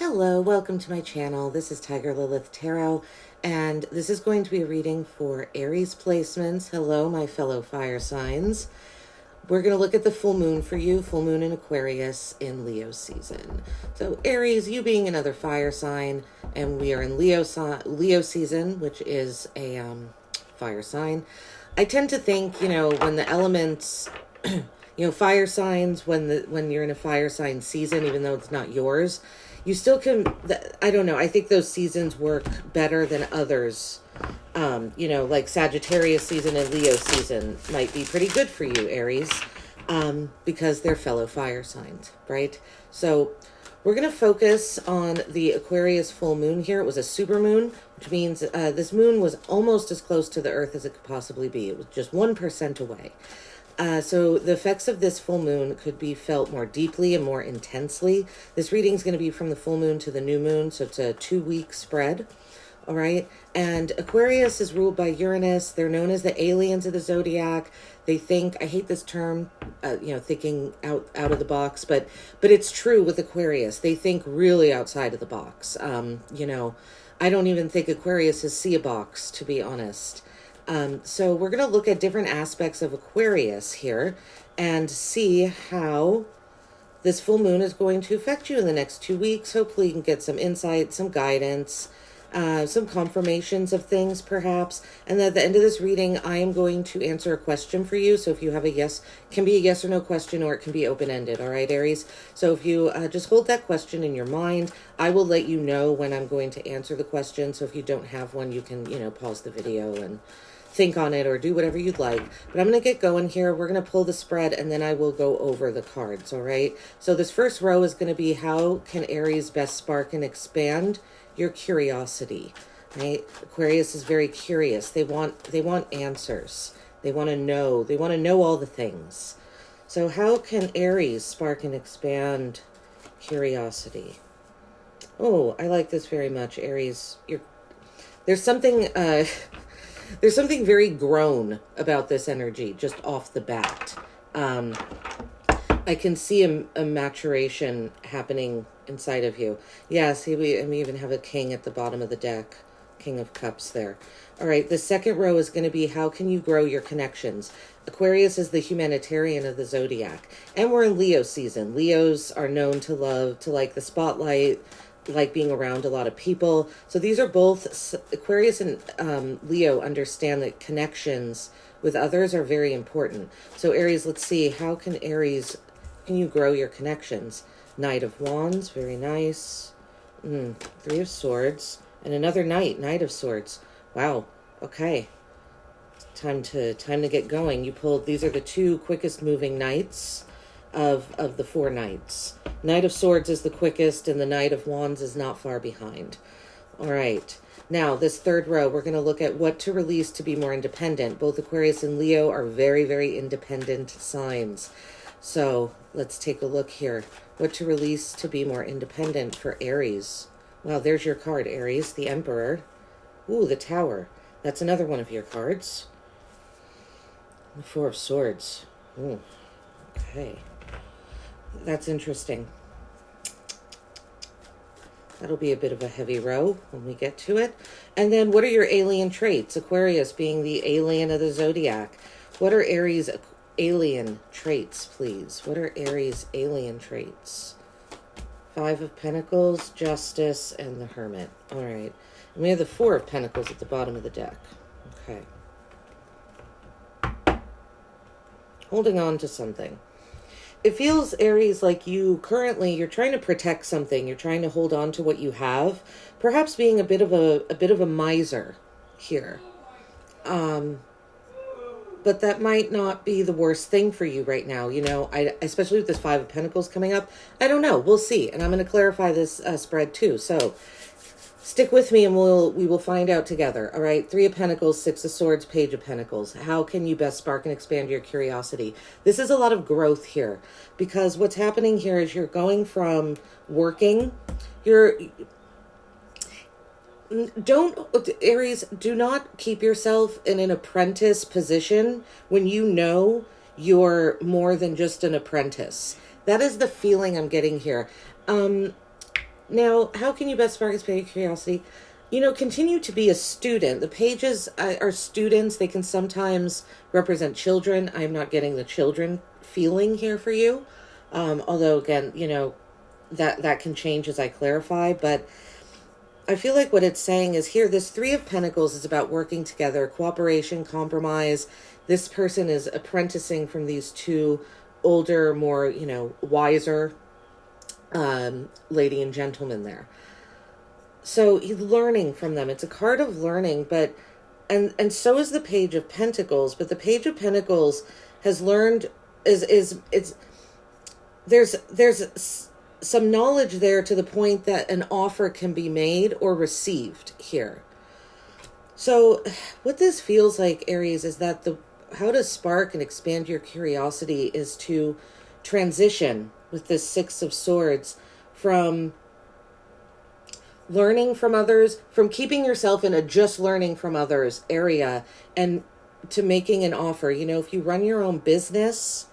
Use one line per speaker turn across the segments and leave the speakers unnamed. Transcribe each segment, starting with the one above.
Hello, welcome to my channel. This is Tiger Lilith Tarot, and this is going to be a reading for Aries placements. Hello, my fellow fire signs. We're going to look at the full moon for you, full moon in Aquarius in Leo season. So Aries, you being another fire sign, and we are in Leo season, which is a fire sign. I tend to think, when the elements, fire signs, when you're in a fire sign season, even though it's not yours, you still can, I don't know, I think those seasons work better than others. Like Sagittarius season and Leo season might be pretty good for you, Aries, because they're fellow fire signs, right? So we're going to focus on the Aquarius full moon here. It was a super moon, which means this moon was almost as close to the Earth as it could possibly be. It was just 1% away. So the effects of this full moon could be felt more deeply and more intensely. This reading is going to be from the full moon to the new moon, so it's a 2-week spread. All right. And Aquarius is ruled by Uranus. They're known as the aliens of the Zodiac. They think, I hate this term, thinking out of the box, but it's true with Aquarius. They think really outside of the box. I don't even think Aquarius see a box, to be honest. So we're going to look at different aspects of Aquarius here and see how this full moon is going to affect you in the next 2 weeks. Hopefully you can get some insight, some guidance, some confirmations of things perhaps. And at the end of this reading, I am going to answer a question for you. So if you have a yes, it can be a yes or no question, or it can be open-ended. All right, Aries. So if you just hold that question in your mind, I will let you know when I'm going to answer the question. So if you don't have one, you can, pause the video and think on it or do whatever you'd like. But I'm going to get going here. We're going to pull the spread and then I will go over the cards. All right. So this first row is going to be, how can Aries best spark and expand your curiosity? Right? Aquarius is very curious. They want answers. They want to know. They want to know all the things. So how can Aries spark and expand curiosity? Oh, I like this very much, Aries. There's something very grown about this energy just off the bat. I can see a maturation happening inside of you. Yeah, see, we even have a king at the bottom of the deck. King of Cups there. All right, the second row is going to be, how can you grow your connections? Aquarius is the humanitarian of the Zodiac. And we're in Leo season. Leos are known to like the spotlight, like being around a lot of people. So these are both, Aquarius and Leo understand that connections with others are very important. So Aries, let's see, how can you grow your connections? Knight of Wands, very nice. 3 of Swords, and another Knight of Swords. Wow, okay. Time to get going. You pulled, these are the 2 quickest moving knights of the 4 knights. Knight of Swords is the quickest, and the Knight of Wands is not far behind. All right. Now, this third row, we're going to look at what to release to be more independent. Both Aquarius and Leo are very, very independent signs. So let's take a look here. What to release to be more independent for Aries. Wow, there's your card, Aries, the Emperor. Ooh, the Tower. That's another one of your cards. The 4 of Swords. Ooh, okay. That's interesting. That'll be a bit of a heavy row when we get to it. And then what are your alien traits? Aquarius being the alien of the Zodiac. What are Aries' alien traits, please? What are Aries' alien traits? 5 of Pentacles, Justice, and the Hermit. All right. And we have the 4 of Pentacles at the bottom of the deck. Okay. Holding on to something. It feels, Aries, like you're trying to protect something. You're trying to hold on to what you have. Perhaps being a bit of a miser here. But that might not be the worst thing for you right now. Especially with this 5 of Pentacles coming up. I don't know. We'll see. And I'm going to clarify this spread too. So stick with me and we will find out together. All right. 3 of Pentacles, 6 of Swords, Page of Pentacles. How can you best spark and expand your curiosity? This is a lot of growth here, because what's happening here is you're going from working, Aries, do not keep yourself in an apprentice position when you know you're more than just an apprentice. That is the feeling I'm getting here. Now, how can you best spark his curiosity? Continue to be a student. The pages are students. They can sometimes represent children. I'm not getting the children feeling here for you. Although, again, that can change as I clarify. But I feel like what it's saying is here, this Three of Pentacles is about working together, cooperation, compromise. This person is apprenticing from these two older, more, wiser lady and gentleman there. So he's learning from them. It's a card of learning, but and so is the Page of Pentacles. But the Page of Pentacles has learned it's there's some knowledge there to the point that an offer can be made or received here. So what this feels like, Aries, is that how to spark and expand your curiosity is to transition with this Six of Swords from learning from others, from keeping yourself in a just learning from others area, and to making an offer. If you run your own business,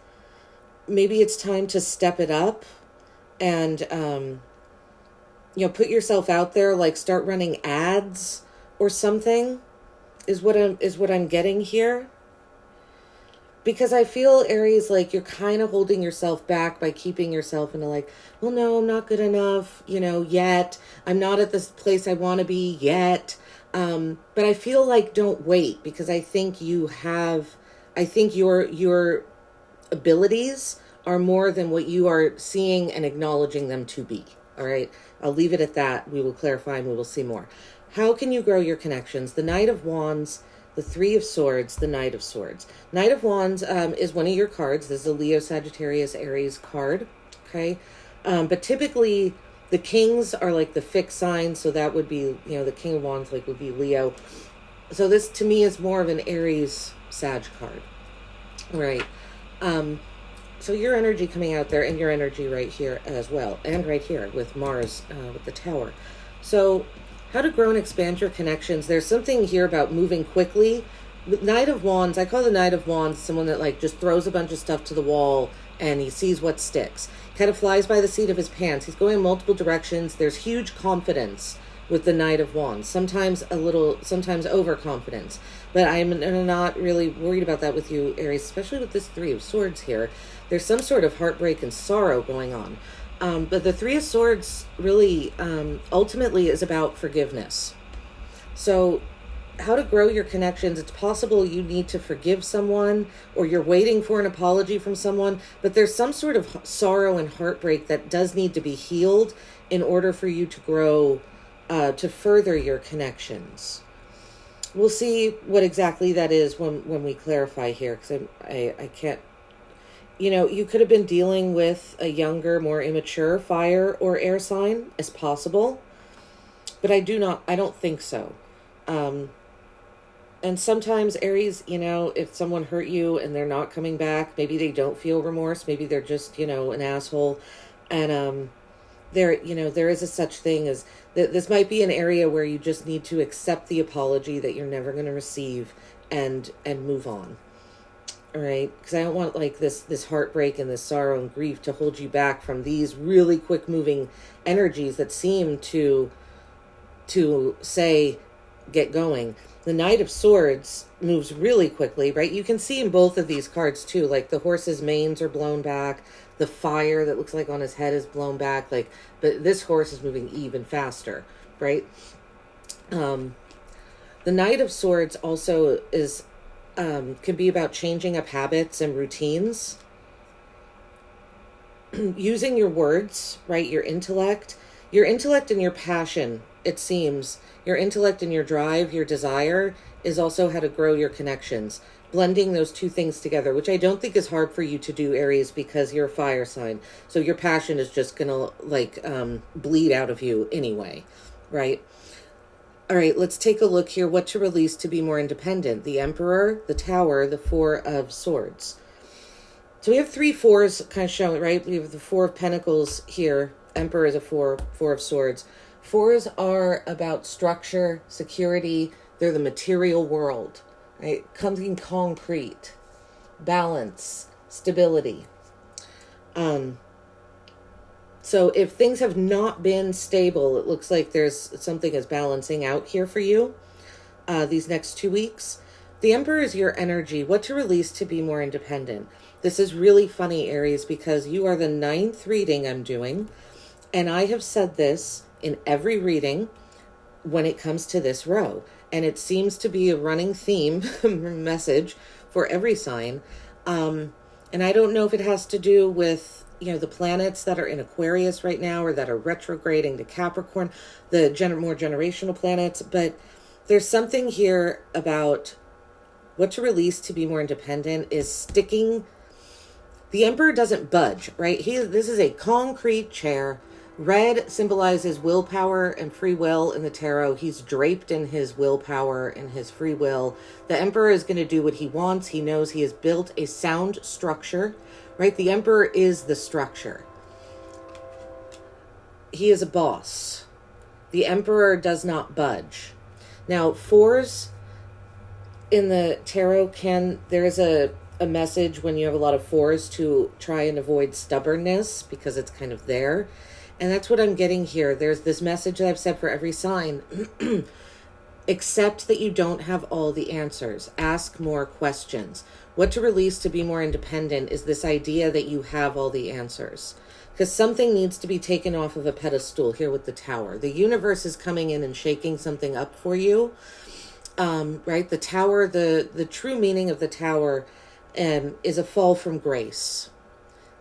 maybe it's time to step it up and, put yourself out there, like start running ads or something is what I'm getting here. Because I feel, Aries, like you're kind of holding yourself back by keeping yourself in a well, no, I'm not good enough, yet. I'm not at this place I want to be yet. But I feel like don't wait, because I think your abilities are more than what you are seeing and acknowledging them to be. All right. I'll leave it at that. We will clarify and we will see more. How can you grow your connections? The Knight of Wands, the Three of Swords, the Knight of Swords. Knight of Wands is one of your cards. This is a Leo, Sagittarius, Aries card. Okay. But typically the kings are like the fixed sign. So that would be, the King of Wands would be Leo. So this to me is more of an Aries Sag card. Right. So your energy coming out there, and your energy right here as well. And right here with Mars, with the Tower. So how to grow and expand your connections. There's something here about moving quickly. The Knight of Wands, I call the Knight of Wands someone that just throws a bunch of stuff to the wall and he sees what sticks. Kind of flies by the seat of his pants. He's going in multiple directions. There's huge confidence with the Knight of Wands. Sometimes overconfidence. But I'm not really worried about that with you, Aries, especially with this Three of Swords here. There's some sort of heartbreak and sorrow going on. But the Three of Swords really ultimately is about forgiveness. So how to grow your connections. It's possible you need to forgive someone, or you're waiting for an apology from someone, but there's some sort of sorrow and heartbreak that does need to be healed in order for you to grow, to further your connections. We'll see what exactly that is when we clarify here, because I can't. You could have been dealing with a younger, more immature fire or air sign as possible, but I don't think so. And sometimes, Aries, if someone hurt you and they're not coming back, maybe they don't feel remorse, maybe they're just, an asshole. And there is a such thing as this might be an area where you just need to accept the apology that you're never going to receive and move on. All right, because I don't want this heartbreak and this sorrow and grief to hold you back from these really quick moving energies that seem to say, get going. The Knight of Swords moves really quickly, right? You can see in both of these cards too, like the horse's manes are blown back, the fire that looks like on his head is blown back, but this horse is moving even faster, right? The Knight of Swords also is can be about changing up habits and routines, using your words, right? Your intellect and your passion. It seems your intellect and your drive, your desire is also how to grow your connections, blending those two things together, which I don't think is hard for you to do, Aries, because you're a fire sign. So your passion is just gonna bleed out of you anyway, right? All right, let's take a look here. What to release to be more independent? The Emperor, the Tower, the Four of Swords. So we have 3 fours kind of showing, right? We have the Four of Pentacles here. Emperor is a four of Swords. Fours are about structure, security. They're the material world, right? Something concrete, balance, stability. So if things have not been stable, it looks like there's something is balancing out here for you these next 2 weeks. The Emperor is your energy, what to release to be more independent. This is really funny, Aries, because you are the 9th reading I'm doing. And I have said this in every reading when it comes to this row. And it seems to be a running theme message for every sign. And I don't know if it has to do with, the planets that are in Aquarius right now or that are retrograding to Capricorn, the more generational planets. But there's something here about what to release to be more independent is sticking. The Emperor doesn't budge, right? This is a concrete chair. Red symbolizes willpower and free will in the tarot. He's draped in his willpower and his free will. The Emperor is going to do what he wants. He knows he has built a sound structure, right? The Emperor is the structure. He is a boss. The Emperor does not budge. Now, 4s in the tarot there's a message when you have a lot of 4s to try and avoid stubbornness because it's kind of there. And that's what I'm getting here. There's this message that I've said for every sign. Accept that you don't have all the answers. Ask more questions. What to release to be more independent is this idea that you have all the answers. Because something needs to be taken off of a pedestal here with the Tower. The universe is coming in and shaking something up for you. Right? The Tower, the true meaning of the Tower is a fall from grace.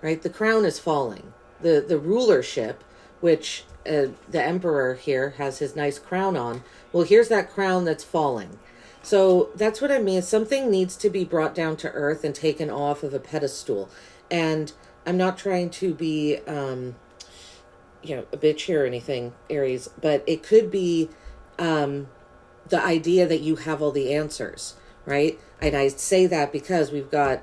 Right? The crown is falling. The rulership, which the Emperor here has his nice crown on. Well, here's that crown that's falling. So that's what I mean. Something needs to be brought down to earth and taken off of a pedestal. And I'm not trying to be, a bitch here or anything, Aries, but it could be the idea that you have all the answers, right? And I say that because we've got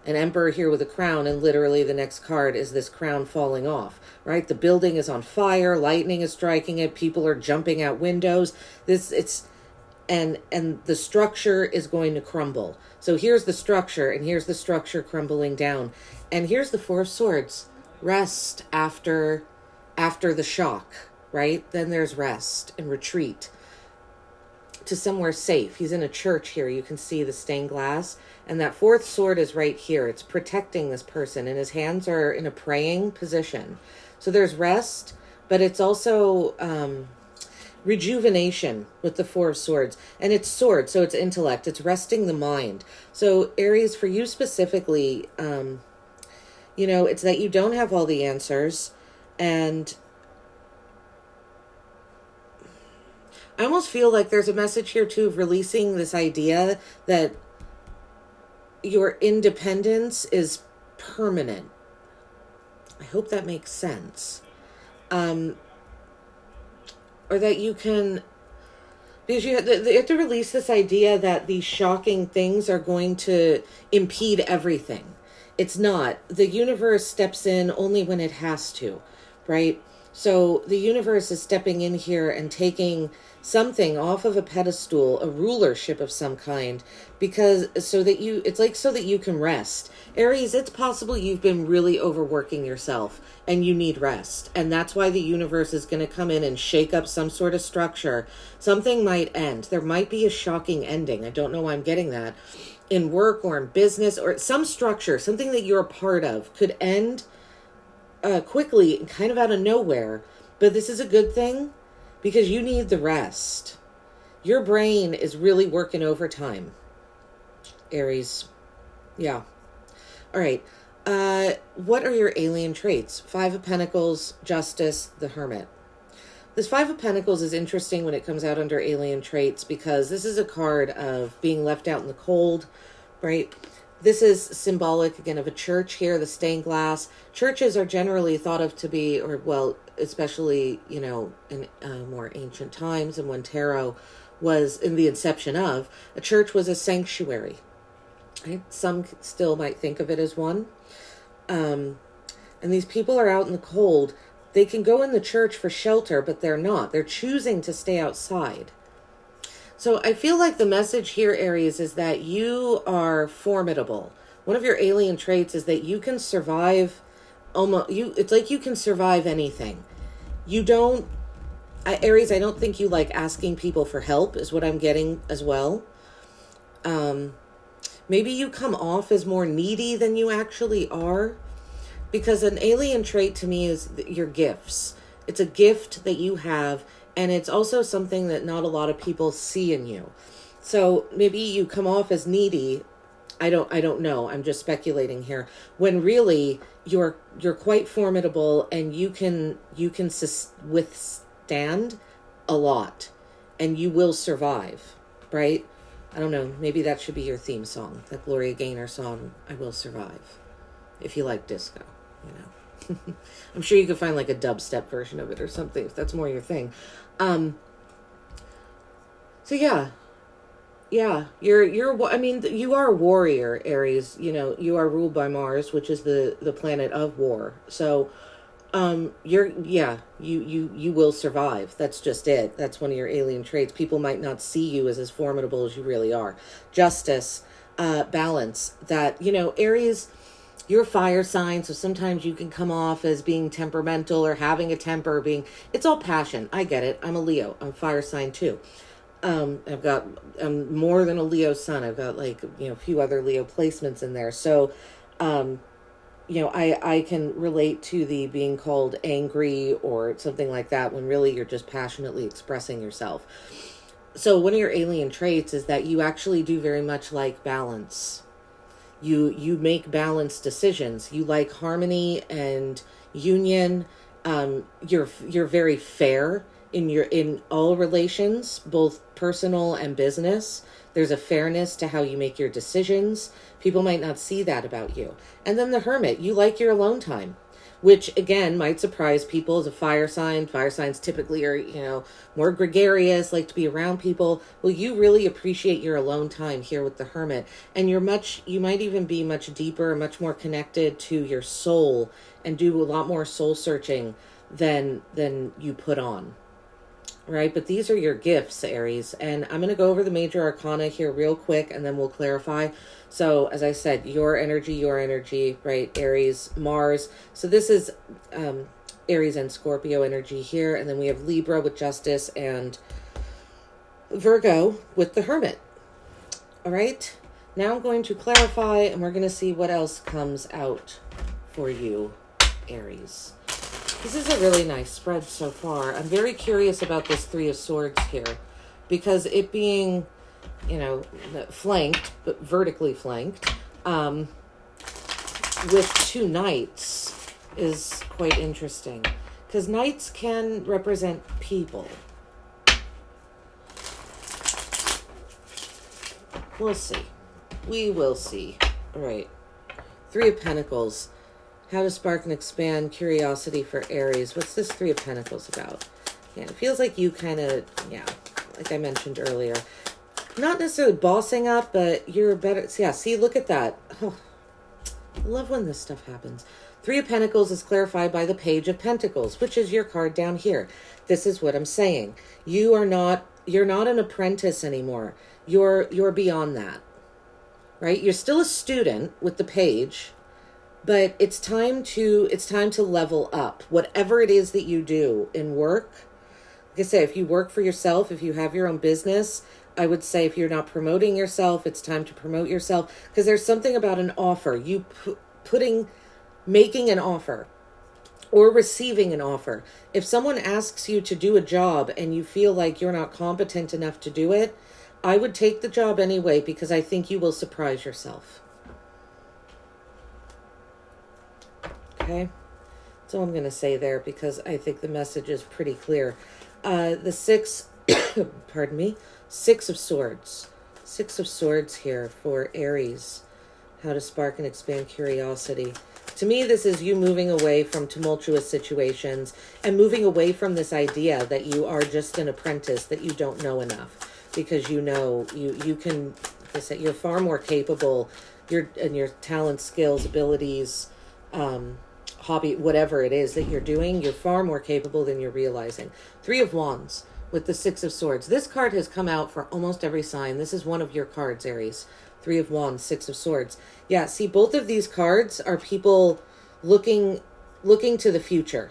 an Emperor here with a crown, and literally the next card is this crown falling off, right? The building is on fire, lightning is striking it, people are jumping out windows. And the structure is going to crumble. So here's the structure, and here's the structure crumbling down. And here's the 4 of Swords. Rest after the shock, right? Then there's rest and retreat to somewhere safe. He's in a church here. You can see the stained glass. And that 4th sword is right here. It's protecting this person. And his hands are in a praying position. So there's rest, but it's also rejuvenation with the 4 of Swords. And it's sword, so it's intellect. It's resting the mind. So Aries, for you specifically, it's that you don't have all the answers. And I almost feel like there's a message here too of releasing this idea that your independence is permanent. I hope that makes sense. Or that you can, because you have to release this idea that these shocking things are going to impede everything. It's not. The universe steps in only when it has to, right? So the universe is stepping in here and taking something off of a pedestal, a rulership of some kind, so that you can rest. Aries, it's possible you've been really overworking yourself and you need rest. And that's why the universe is going to come in and shake up some sort of structure. Something might end. There might be a shocking ending. I don't know why I'm getting that. In work or in business or some structure, something that you're a part of could end quickly and kind of out of nowhere. But this is a good thing because you need the rest. Your brain is really working overtime, Aries. Yeah. All right. What are your alien traits? 5 of Pentacles, Justice, the Hermit. This 5 of Pentacles is interesting when it comes out under alien traits because this is a card of being left out in the cold, right? This is symbolic, again, of a church here, the stained glass. Churches are generally thought of to be, especially, in more ancient times and when tarot was in the inception of, a church was a sanctuary. Right? Some still might think of it as one. And these people are out in the cold. They can go in the church for shelter, but they're not. They're choosing to stay outside. So I feel like the message here, Aries, is that you are formidable. One of your alien traits is that you can survive almost, it's like you can survive anything. You don't, Aries, I don't think you like asking people for help is what I'm getting as well. Maybe you come off as more needy than you actually are, because an alien trait to me is your gifts. It's a gift that you have, and it's also something that not a lot of people see in you. So maybe you come off as needy. I don't know. I'm just speculating here. When really you're quite formidable, and you can withstand a lot, and you will survive, right? I don't know. Maybe that should be your theme song, that Gloria Gaynor song, "I Will Survive," if you like disco, you know. I'm sure you could find like a dubstep version of it or something if that's more your thing. So yeah, I mean, you are a warrior, Aries. You know, you are ruled by Mars, which is the planet of war. So, you will survive. That's just it. That's one of your alien traits. People might not see you as formidable as you really are. Justice, balance, that, you know, Aries, you're a fire sign, so sometimes you can come off as being temperamental or having a temper, it's all passion. I get it. I'm a Leo. I'm a fire sign too. I'm more than a Leo sun. I've got like, you know, a few other Leo placements in there. So, you know, I can relate to the being called angry or something like that, when really you're just passionately expressing yourself. So one of your alien traits is that you actually do very much like balance. You make balanced decisions. You like harmony and union. You're very fair in all relations, both personal and business. There's a fairness to how you make your decisions. People might not see that about you. And then the Hermit, you like your alone time, which again might surprise people as a fire sign. Fire signs typically are, you know, more gregarious, like to be around people. Well, you really appreciate your alone time here with the Hermit. And you might even be much deeper, much more connected to your soul, and do a lot more soul searching than you put on. Right? But these are your gifts, Aries. And I'm going to go over the major arcana here real quick, and then we'll clarify. So, as I said, your energy, right? Aries, Mars. So this is Aries and Scorpio energy here. And then we have Libra with Justice and Virgo with the Hermit. All right? Now I'm going to clarify, and we're going to see what else comes out for you, Aries. This is a really nice spread so far. I'm very curious about this Three of Swords here, because it being, you know, flanked, but vertically flanked, with two knights is quite interesting, because knights can represent people. We'll see. We will see. All right. Three of Pentacles. How to spark and expand curiosity for Aries. What's this Three of Pentacles about? Yeah, it feels like you kind of, like I mentioned earlier, not necessarily bossing up, but you're better. Yeah, see, look at that. Oh, I love when this stuff happens. Three of Pentacles is clarified by the Page of Pentacles, which is your card down here. This is what I'm saying. You're not an apprentice anymore. You're beyond that, right? You're still a student with the Page, but it's time to level up. Whatever it is that you do in work, like I say, if you work for yourself, if you have your own business, I would say if you're not promoting yourself, it's time to promote yourself, because there's something about an offer. You making an offer or receiving an offer. If someone asks you to do a job and you feel like you're not competent enough to do it, I would take the job anyway, because I think you will surprise yourself. Okay, that's all I'm going to say there, because I think the message is pretty clear. The Six of Swords. Six of Swords here for Aries. How to spark and expand curiosity. To me, this is you moving away from tumultuous situations and moving away from this idea that you are just an apprentice, that you don't know enough, because you know you can. Like I said, you're far more capable. Your talent, skills, abilities, hobby, whatever it is that you're doing, you're far more capable than you're realizing. Three of Wands with the Six of Swords. This card has come out for almost every sign. This is one of your cards, Aries. Three of Wands, Six of Swords. Yeah, see, both of these cards are people looking looking to the future.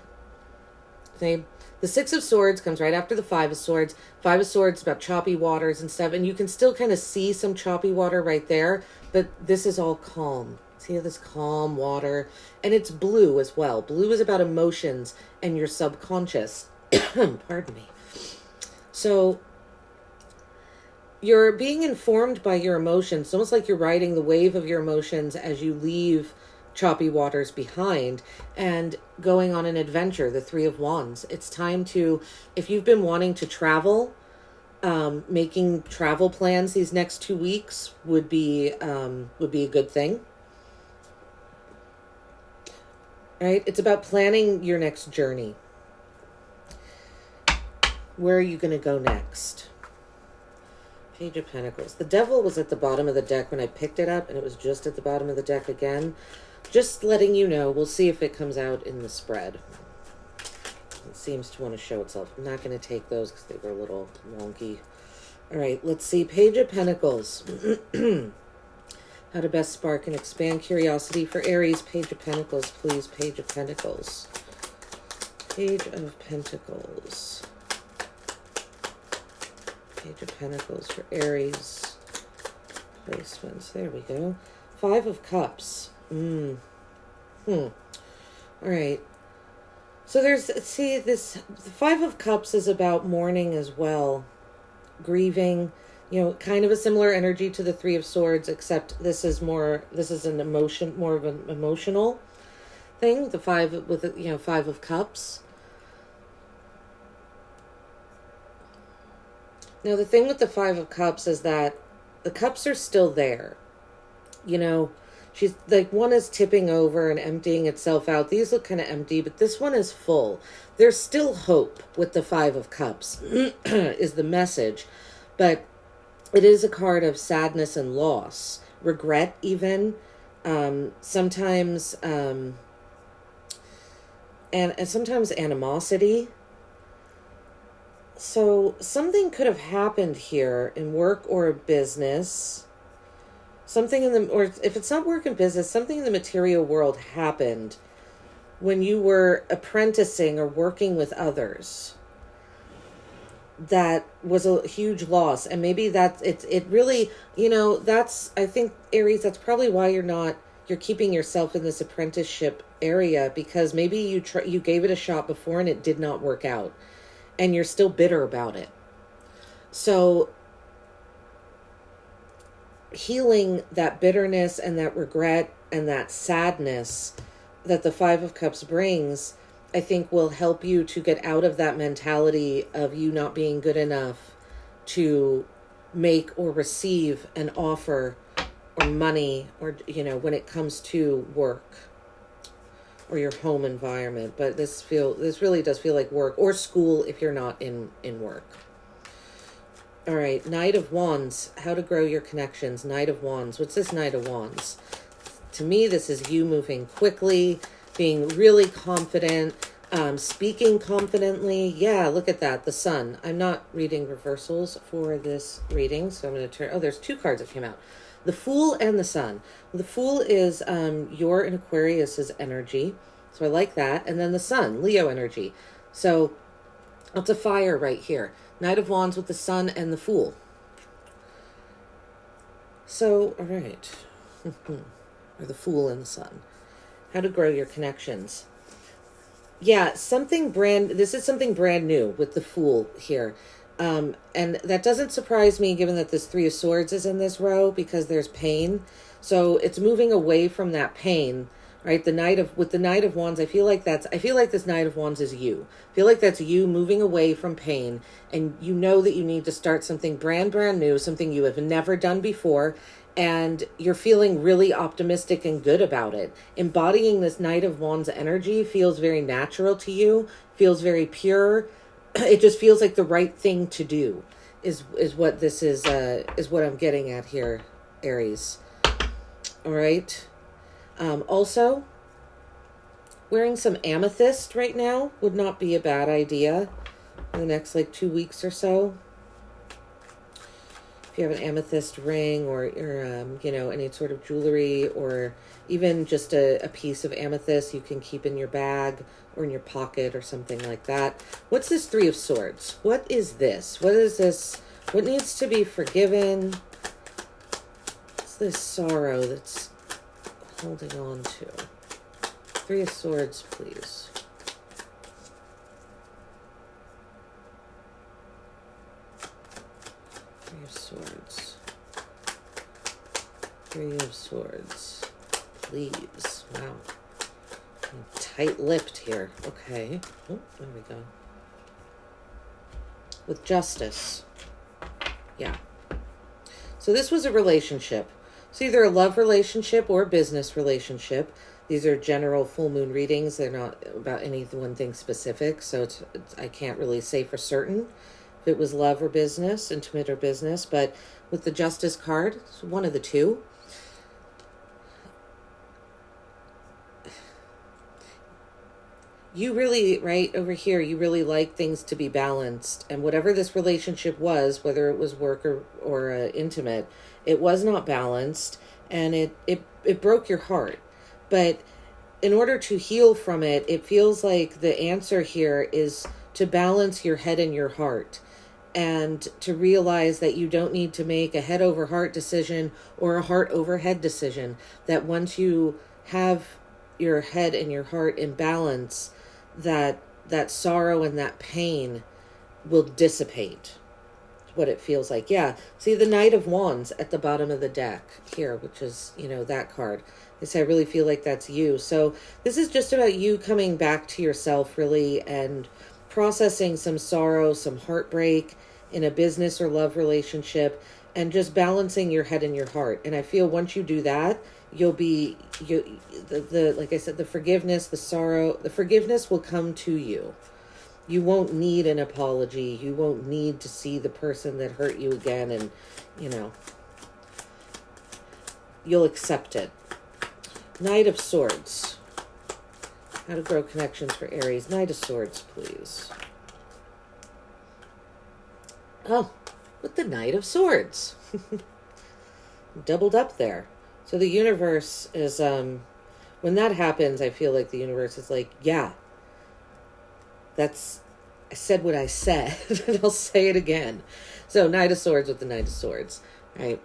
Okay? The Six of Swords comes right after the Five of Swords. Five of Swords about choppy waters and stuff. And you can still kind of see some choppy water right there. But this is all calm. See this calm water? And it's blue as well. Blue is about emotions and your subconscious. Pardon me. So you're being informed by your emotions. It's almost like you're riding the wave of your emotions as you leave choppy waters behind and going on an adventure. The Three of Wands. It's time to, if you've been wanting to travel, making travel plans these next 2 weeks would be a good thing. Right? It's about planning your next journey. Where are you going to go next? Page of Pentacles. The Devil was at the bottom of the deck when I picked it up, and it was just at the bottom of the deck again. Just letting you know. We'll see if it comes out in the spread. It seems to want to show itself. I'm not going to take those because they were a little wonky. All right, let's see. Page of Pentacles. How to best spark and expand curiosity for Aries. Page of Pentacles, please. Page of Pentacles. Page of Pentacles. Page of Pentacles for Aries. Placements. There we go. Five of Cups. All right. So there's, see, the Five of Cups is about mourning as well. Grieving, you know, kind of a similar energy to the Three of Swords, except this is more of an emotional thing. The Five of Cups. Now, the thing with the Five of Cups is that the cups are still there. You know, she's like, one is tipping over and emptying itself out. These look kind of empty, but this one is full. There's still hope with the Five of Cups is the message. But it is a card of sadness and loss, regret even, sometimes, and sometimes animosity. So something could have happened here in work or business. Something or if it's not work and business, something in the material world happened when you were apprenticing or working with others. That was a huge loss. And maybe it really, you know, that's, I think, Aries, that's probably why you're keeping yourself in this apprenticeship area, because maybe you gave it a shot before and it did not work out. And you're still bitter about it. So healing that bitterness and that regret and that sadness that the Five of Cups brings, I think will help you to get out of that mentality of you not being good enough to make or receive an offer or money, or, you know, when it comes to work or your home environment. But this really does feel like work or school if you're not in work. All right, Knight of Wands, how to grow your connections. Knight of Wands. What's this Knight of Wands? To me, this is you moving quickly, being really confident, speaking confidently. Yeah, look at that, the Sun. I'm not reading reversals for this reading, so I'm going to turn. Oh, there's two cards that came out. The Fool and the Sun. The Fool is your and Aquarius's energy, so I like that. And then the Sun, Leo energy. So lots of fire right here. Knight of Wands with the Sun and the Fool. So, all right. Or the Fool and the Sun. How to grow your connections. Yeah, this is something brand new with the Fool here. And that doesn't surprise me given that this Three of Swords is in this row, because there's pain. So it's moving away from that pain, right? With the Knight of Wands, I feel like this Knight of Wands is you. I feel like that's you moving away from pain, and you know that you need to start something brand new, something you have never done before, and you're feeling really optimistic and good about it. Embodying this Knight of Wands energy feels very natural to you, feels very pure. It just feels like the right thing to do is what this is what I'm getting at here, Aries. All right. Also, wearing some amethyst right now would not be a bad idea in the next 2 weeks or so. if you have an amethyst ring or you know, any sort of jewelry, or even just a piece of amethyst you can keep in your bag or in your pocket or something like that. What's this Three of Swords? What is this? What is this? What needs to be forgiven? What's this sorrow that's holding on to? Three of Swords, please. Three of Swords. Three of Swords. Please. Wow. I'm tight-lipped here. Okay. Oh, there we go. With Justice. Yeah. So this was a relationship. It's either a love relationship or a business relationship. These are general full moon readings. They're not about any one thing specific. So it's I can't really say for certain if it was love or business, intimate or business. But with the Justice card, it's one of the two. You really, right over here, you really like things to be balanced. And whatever this relationship was, whether it was work or intimate, it was not balanced. And it broke your heart. But in order to heal from it, it feels like the answer here is to balance your head and your heart. And to realize that you don't need to make a head over heart decision or a heart over head decision. That once you have your head and your heart in balance, that sorrow and that pain will dissipate. What it feels like. Yeah. See the Knight of Wands at the bottom of the deck here, which is, you know, that card. I say I really feel like that's you. So this is just about you coming back to yourself, really, and processing some sorrow, some heartbreak in a business or love relationship, and just balancing your head and your heart. And I feel once you do that, you'll be like I said, the forgiveness, the sorrow, the forgiveness will come to you. You won't need an apology. You won't need to see the person that hurt you again, and you know, you'll accept it. Knight of Swords. How to grow connections for Aries. Knight of Swords, please. Oh, with the Knight of Swords. Doubled up there. So the universe is, when that happens, I feel like the universe is like, yeah, I said what I said, and I'll say it again. So Knight of Swords with the Knight of Swords, right?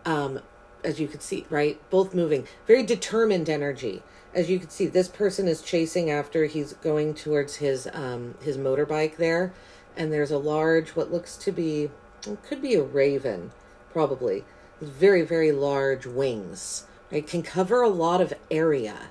As you can see, right? Both moving. Very determined energy. As you can see, this person is chasing after, he's going towards his motorbike there. And there's a large, what looks to be, it could be a raven, probably. Very, very large wings, right? Can cover a lot of area.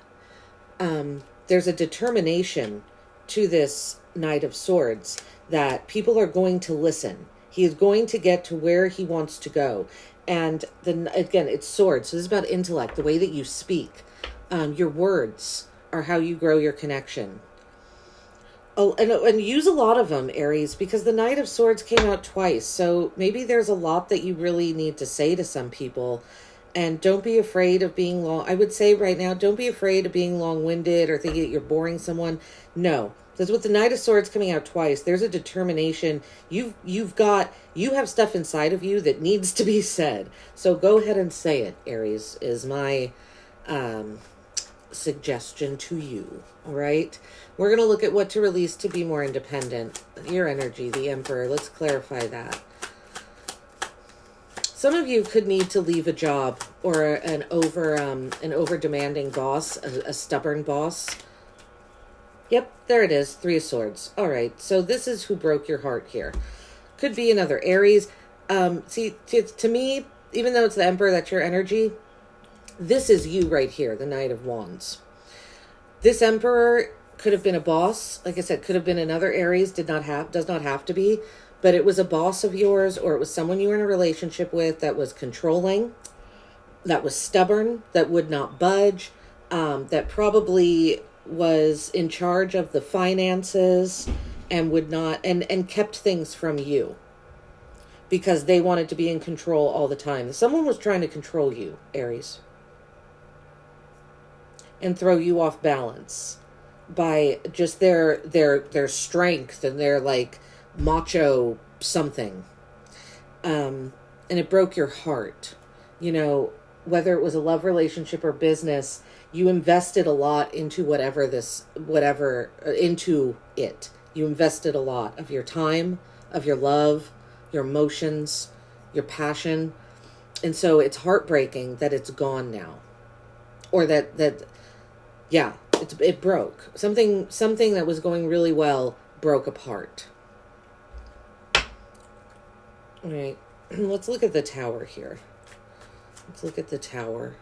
There's a determination to this Knight of Swords that people are going to listen. He is going to get to where he wants to go. And then again, it's swords. So this is about intellect, the way that you speak. Your words are how you grow your connection. Oh, and use a lot of them, Aries, because the Knight of Swords came out twice. So maybe there's a lot that you really need to say to some people. And don't be afraid of being long. I would say right now, don't be afraid of being long-winded or thinking that you're boring someone. No. Because with the Knight of Swords coming out twice, there's a determination. You have stuff inside of you that needs to be said. So go ahead and say it, Aries, is my suggestion to you. All right? We're going to look at what to release to be more independent. Your energy, the Emperor. Let's clarify that. Some of you could need to leave a job or an over demanding boss, a stubborn boss. Yep, there it is. Three of Swords. All right, so this is who broke your heart here. Could be another Aries. See, to me, even though it's the Emperor, that's your energy, this is you right here, the Knight of Wands. This Emperor could have been a boss. Like I said, could have been another Aries, does not have to be. But it was a boss of yours, or it was someone you were in a relationship with that was controlling, that was stubborn, that would not budge, that probably was in charge of the finances and would not, and kept things from you because they wanted to be in control all the time. Someone was trying to control you, Aries, and throw you off balance by just their strength and their like macho something. and it broke your heart. You know, whether it was a love relationship or business, you invested a lot into into it. You invested a lot of your time, of your love, your emotions, your passion. And so it's heartbreaking that it's gone now. Or yeah, it broke. Something that was going really well broke apart. All right, let's look at the Tower here. Let's look at the Tower.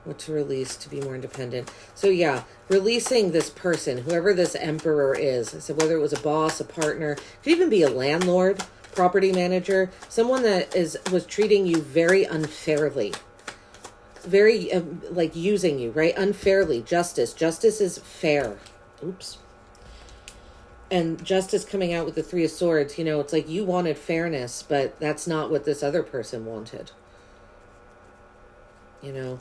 What to release to be more independent. So yeah, releasing this person, whoever this Emperor is. I said whether it was a boss, a partner, could even be a landlord, property manager, someone that was treating you very unfairly. Very like using you, right? Unfairly. Justice is fair. Oops. And justice coming out with the Three of Swords, you know, it's like you wanted fairness, but that's not what this other person wanted. You know,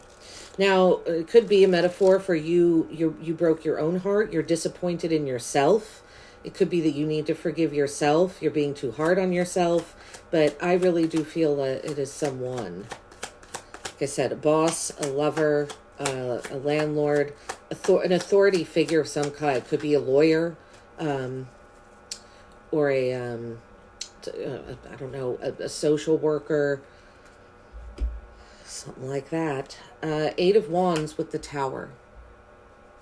now it could be a metaphor for you broke your own heart. You're disappointed in yourself. It could be that you need to forgive yourself. You're being too hard on yourself, but I really do feel that it is someone. Like I said, a boss, a lover, a landlord, an authority figure of some kind. It could be a lawyer, or I don't know, a social worker, something like that. Eight of Wands with the Tower.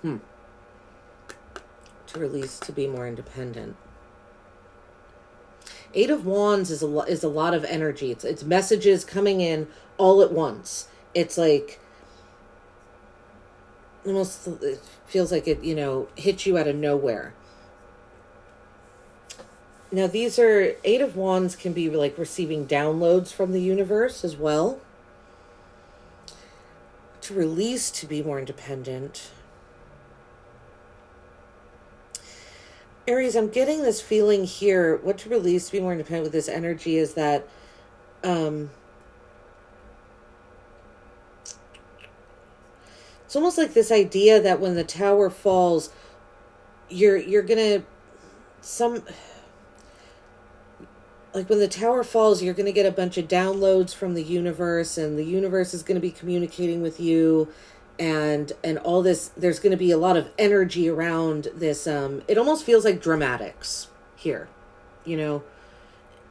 To release to be more independent. Eight of Wands is a lot of energy. It's messages coming in all at once. It's like almost, it feels like it, you know, hits you out of nowhere. Now these are, Eight of Wands can be like receiving downloads from the universe as well. To release to be more independent. Aries, I'm getting this feeling here. What to release to be more independent with this energy is that it's almost like this idea that when the Tower falls, you're gonna like when the Tower falls, you're gonna get a bunch of downloads from the universe, and the universe is gonna be communicating with you, and all this. There's gonna be a lot of energy around this. It almost feels like dramatics here, you know,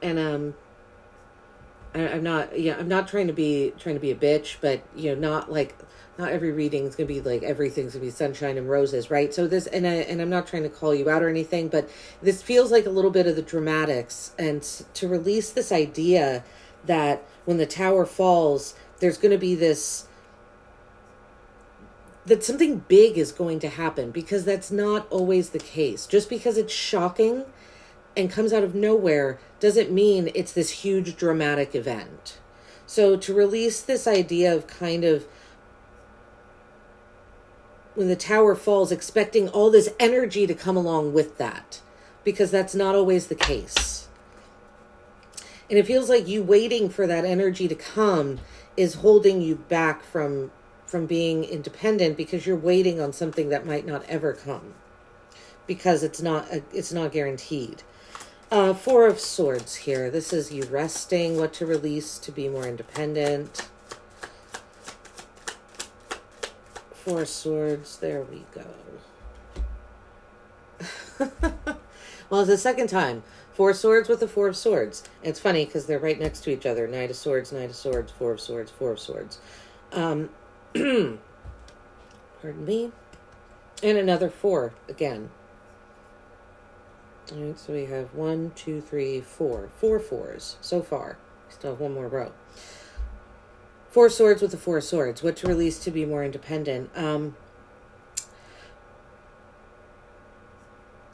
and I'm not trying to be a bitch, but you know, not every reading is going to be like everything's going to be sunshine and roses, right? So this, and I'm not trying to call you out or anything, but this feels like a little bit of the dramatics, and to release this idea that when the Tower falls, there's going to be this, that something big is going to happen, because that's not always the case. Just because it's shocking and comes out of nowhere doesn't mean it's this huge dramatic event. So to release this idea of kind of when the Tower falls, expecting all this energy to come along with that, because that's not always the case. And it feels like you waiting for that energy to come is holding you back from being independent, because you're waiting on something that might not ever come, because it's not guaranteed. Four of Swords here. This is you resting, what to release to be more independent. Four of Swords, there we go. Well, it's the second time. Four of Swords with the Four of Swords. And it's funny because they're right next to each other. Knight of Swords, Knight of Swords, Four of Swords, Four of Swords. Pardon me. And another four again. All right, so we have 1, 2, 3, 4. 4 fours so far. Still have one more row. Four of Swords with the Four of Swords. What to release to be more independent.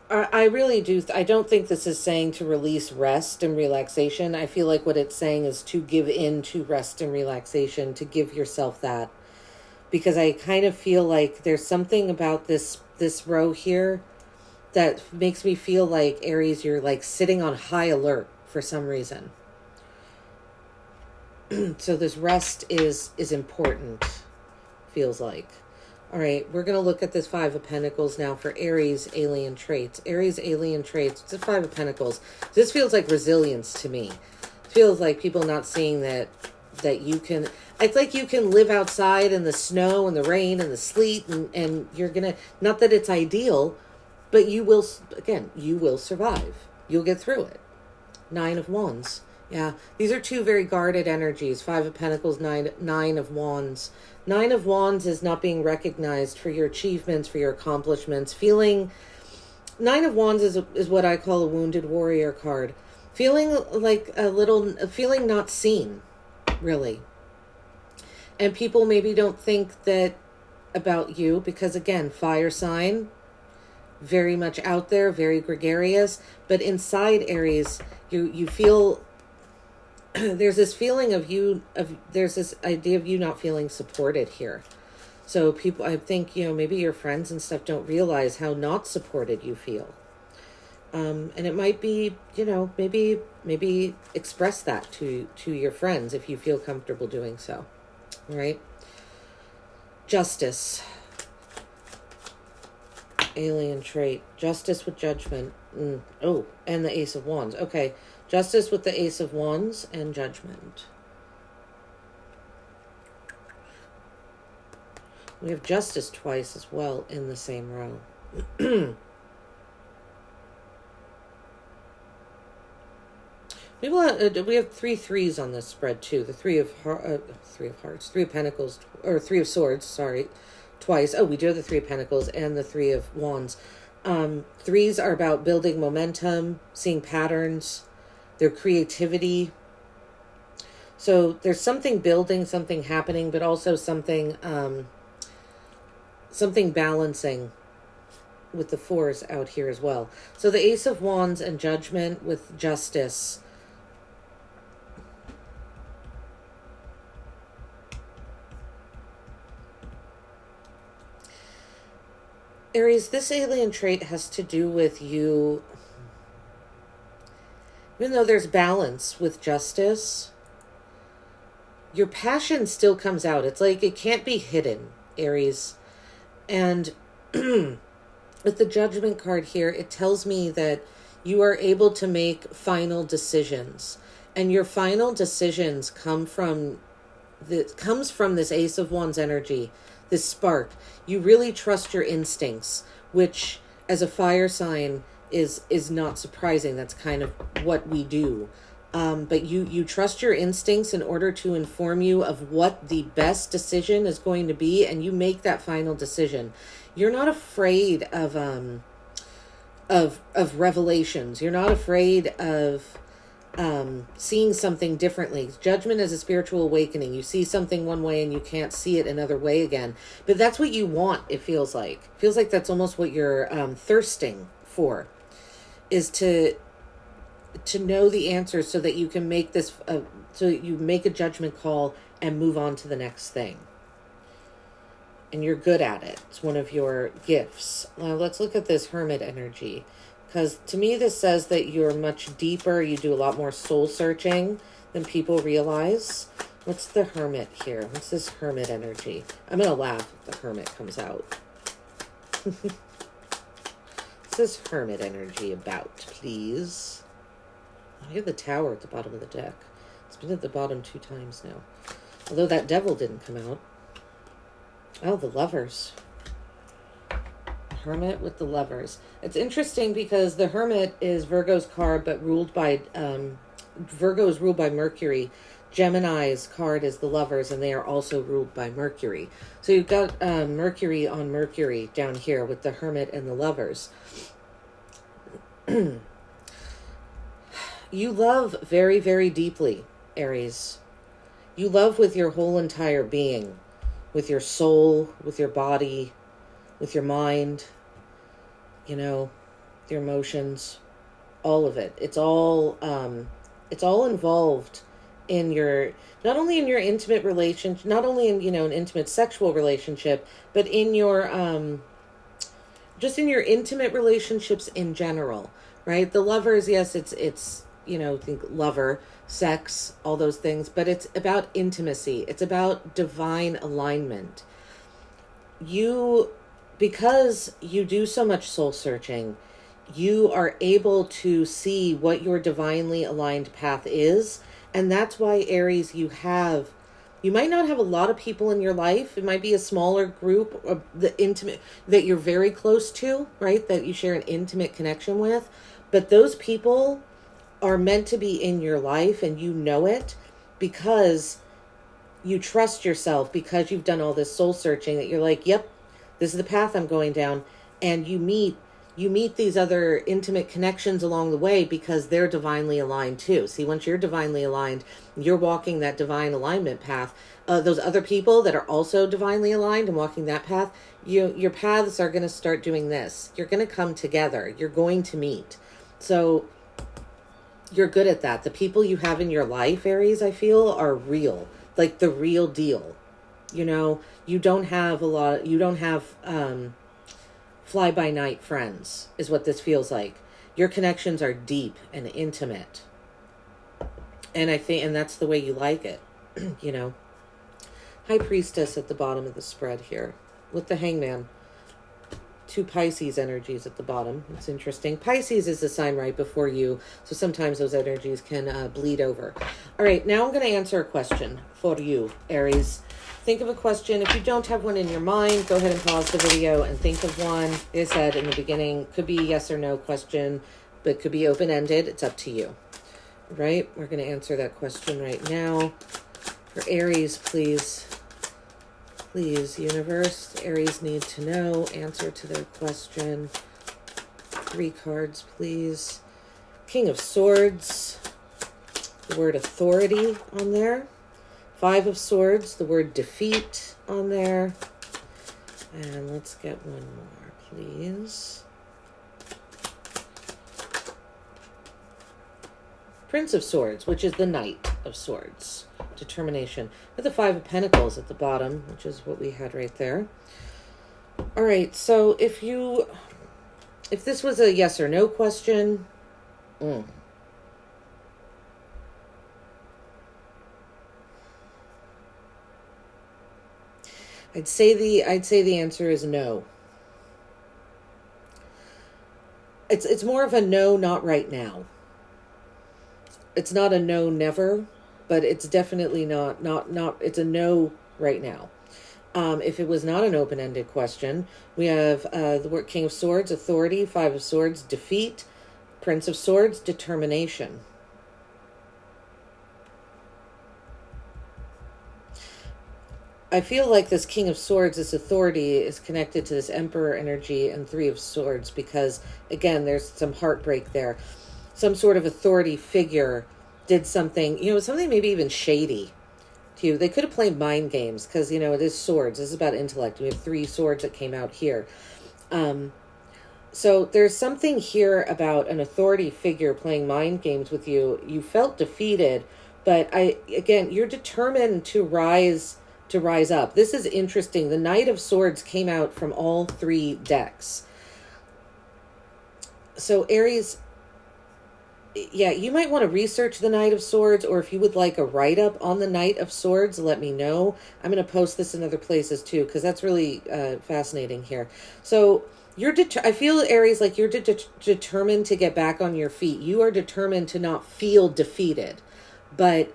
I really do. I don't think this is saying to release rest and relaxation. I feel like what it's saying is to give in to rest and relaxation, to give yourself that. Because I kind of feel like there's something about this row here that makes me feel like, Aries, you're like sitting on high alert for some reason. So this rest is important, feels like. All right, we're going to look at this Five of Pentacles now for Aries alien traits. Aries alien traits, it's a Five of Pentacles. This feels like resilience to me. feels like people not seeing that you can, it's like you can live outside in the snow and the rain and the sleet, and you're gonna, not that it's ideal, but you will, again, you will survive. You'll get through it. 9 of Wands. Yeah, these are two very guarded energies. 5 of Pentacles, 9 of Wands. 9 of Wands is not being recognized for your achievements, for your accomplishments. Feeling, 9 of Wands is what I call a wounded warrior card. Feeling like feeling not seen, really. And people maybe don't think that about you because, again, fire sign, very much out there, very gregarious. But inside, Aries, you feel, there's this feeling there's this idea of you not feeling supported here. So people, I think, maybe your friends and stuff don't realize how not supported you feel. And it might be, maybe express that to your friends if you feel comfortable doing so. All right. Justice. Alien trait. Justice with Judgment. Oh, and the Ace of Wands. Okay. Justice with the Ace of Wands and Judgment. We have Justice twice as well in the same row. We have 3 threes on this spread too. The Three of Hearts, 3 of Pentacles, or 3 of Swords, sorry, twice. Oh, we do have the 3 of Pentacles and the 3 of Wands. Threes are about building momentum, seeing patterns, their creativity. So there's something building, something happening, but also something balancing with the 4s out here as well. So the Ace of Wands and Judgment with Justice. Aries, this alien trait has to do with you, even though there's balance with Justice, your passion still comes out. It's like it can't be hidden, Aries. And with the Judgment card here, it tells me that you are able to make final decisions. And your final decisions comes from this Ace of Wands energy, this spark. You really trust your instincts, which as a fire sign is not surprising. That's kind of what we do. But you trust your instincts in order to inform you of what the best decision is going to be, and you make that final decision. You're not afraid of revelations. You're not afraid of seeing something differently. Judgment is a spiritual awakening. You see something one way and you can't see it another way again. But that's what you want, it feels like. It feels like that's almost what you're thirsting for, is to know the answers so that you can make this, so you make a judgment call and move on to the next thing. And you're good at it. It's one of your gifts. Now let's look at this Hermit energy. Because to me, this says that you're much deeper. You do a lot more soul searching than people realize. What's the Hermit here? What's this Hermit energy? I'm going to laugh if the Hermit comes out. What's this Hermit energy about, please? I have the Tower at the bottom of the deck. It's been at the bottom 2 times now. Although that Devil didn't come out. Oh, the Lovers. Hermit with the Lovers. It's interesting because the Hermit is Virgo's card, but ruled by Virgo is ruled by Mercury. Gemini's card is the Lovers, and they are also ruled by Mercury. So you've got Mercury on Mercury down here with the Hermit and the Lovers. You love very, very deeply, Aries. You love with your whole entire being, with your soul, with your body, with your mind, your emotions, all of it. It's all involved in your, not only in your intimate relationship, not only in, an intimate sexual relationship, but in your, just in your intimate relationships in general, right? The Lovers, yes, it's, think lover, sex, all those things, but it's about intimacy. It's about divine alignment. Because you do so much soul searching, you are able to see what your divinely aligned path is And that's why, Aries, you might not have a lot of people in your life. It might be a smaller group of the intimate that you're very close to, right? That you share an intimate connection with. But those people are meant to be in your life, and you know it because you trust yourself, because you've done all this soul searching, that you're like, yep, this is the path I'm going down. And you meet these other intimate connections along the way because they're divinely aligned too. See, once you're divinely aligned, you're walking that divine alignment path. Those other people that are also divinely aligned and walking that path, your paths are going to start doing this. You're going to come together. You're going to meet. So you're good at that. The people you have in your life, Aries, I feel, are real, like the real deal. You know, you don't have fly-by-night friends, is what this feels like. Your connections are deep and intimate. And that's the way you like it, you know. High Priestess at the bottom of the spread here with the Hangman. 2 Pisces energies at the bottom. It's interesting. Pisces is the sign right before you, so sometimes those energies can bleed over. All right, now I'm going to answer a question for you, Aries. Think of a question. If you don't have one in your mind, go ahead and pause the video and think of one. Like I said in the beginning, could be a yes or no question, but could be open-ended. It's up to you. Right? We're going to answer that question right now. For Aries, please. Please, universe. Aries need to know. Answer to their question. 3 cards, please. King of Swords. The word authority on there. 5 of Swords, the word defeat on there. And let's get one more, please. Prince of Swords, which is the Knight of Swords. Determination. With the 5 of Pentacles at the bottom, which is what we had right there. All right, so if this was a yes or no question, I'd say the answer is no. It's more of a no, not right now. It's not a no, never, but it's definitely not. It's a no right now. If it was not an open-ended question, we have the word King of Swords, authority, 5 of Swords, defeat, Prince of Swords, determination. I feel like this King of Swords, this authority, is connected to this Emperor energy and 3 of Swords because, again, there's some heartbreak there. Some sort of authority figure did something, something maybe even shady to you. They could have played mind games because, it is swords. This is about intellect. We have 3 swords that came out here. So there's something here about an authority figure playing mind games with you. You felt defeated, but you're determined to rise up. This is interesting. The Knight of Swords came out from all 3 decks. So Aries, yeah, you might want to research the Knight of Swords, or if you would like a write-up on the Knight of Swords, let me know. I'm going to post this in other places too, because that's really fascinating here. So I feel, Aries, like you're determined to get back on your feet. You are determined to not feel defeated, but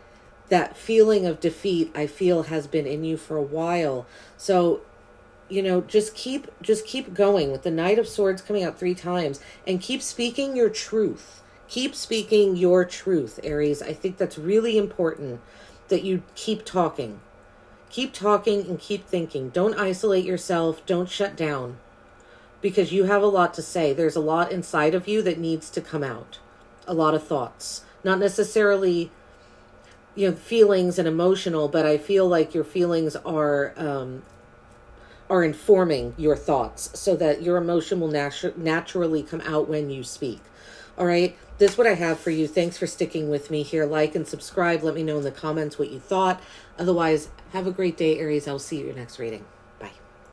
that feeling of defeat, I feel, has been in you for a while. So, just keep going with the Knight of Swords coming out 3 times, and keep speaking your truth. Keep speaking your truth, Aries. I think that's really important that you keep talking. Keep talking and keep thinking. Don't isolate yourself. Don't shut down, because you have a lot to say. There's a lot inside of you that needs to come out. A lot of thoughts. Not necessarily feelings and emotional, but I feel like your feelings are informing your thoughts so that your emotion will naturally come out when you speak. All right, this is what I have for you. Thanks for sticking with me here. Like and subscribe. Let me know in the comments what you thought. Otherwise, have a great day, Aries. I'll see you in your next reading.